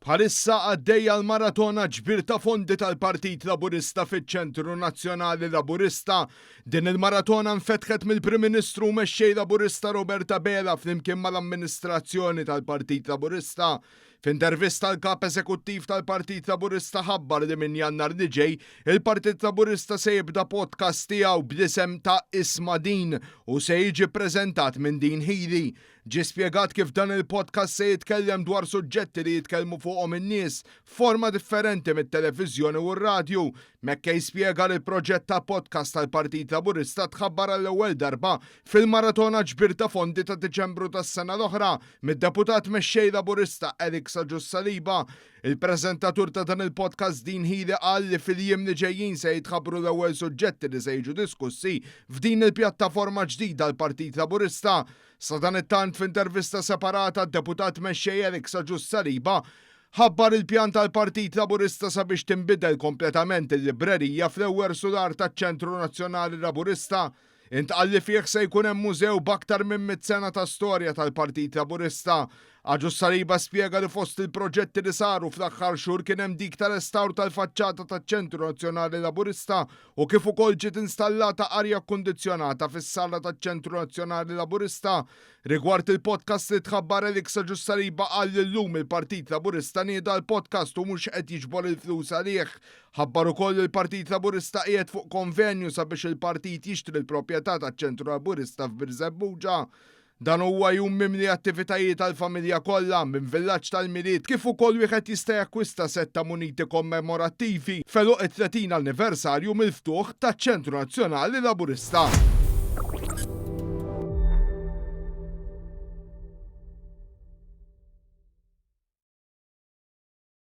Bħalissa għaddejja L-Maratona Ġbir ta' Fondi tal-Partit Laburista fiċ-Ċentru Nazzjonali Laburista. Din il-maratona nfetħet mill-Prim Ministru mexxej Laburista Roberta Bela flimkien mal-amministrazzjoni tal-Partit Laburista. F'intervista l-kap eżekuttiv tal-Partit Laburista ħabbar li minn Jannar li ġej, il-Partit Laburista se jibda podcast tiegħu b'isem ta' Isma' Din u se jiġi ppreżentat minn Din Ħili. Ġie spjegat kif dan il-podcast se jitkellem dwar suġġetti li jitkellmu fuqhom in-nies f'forma differenti mit-televiżjoni u r-radju. Mekka jispjega li l-proġett ta' podcast tal-Partit Laburista tħabbar għall-ewwel darba fil-Maratona Ġbir ta' Fondi ta' Diċembru tas-sena l-oħra mid-deputat mexxej Laburista Saliba. Il-preżentatur ta' dan il-podcast Din Ħili qal li fil-jiem li ġejjin se jitħabbru l-ewwel suġġetti li se jiġu diskussi f'din il-pjattaforma ġdida l-Partit Laburista. Sa dan it-tant f'intervista separata d-deputat mexxej Saliba ħabbar il-pjan tal-Partit Laburista sabiex tinbidel kompletament il-librerija fl-ewwel sular taċ-Ċentru Nazzjonali Laburista. Intqal li fih se jkun hemm mużew b'aktar minn 100 sena ta' storja tal-Partit Laburista. Saliba spjega li fost il-proġetti li saru fl-aħħar xhur kien hemm dik tal-restawr tal-faċċata taċ-Ċentru Nazzjonali Laburista u kif ukoll ġiet installata arja kkundizzjonata fis-sala taċ-Ċentru Nazzjonali Laburista. Rigward il-podcast li tħabbar Saliba qal li llum il-Partit Laburista nieda l-podcast u mhux qed jiġbor il-flus għalih. Ħabbar ukoll il-Partit Laburista qiegħed fuq konvenju sabiex il-partit jixtri l-proprjetà taċ-Ċentru Laburista f'Birzebbuġa. Dan huwa jum mimli attivitajiet tal-familja kollha minn villaġġ tal-Miliet kif ukoll wieħed jista' jakkwista setta muniti kommemorattivi feluq it-30 anniversarju mill-ftuħ taċ-Ċentru Nazzjonali Laburista.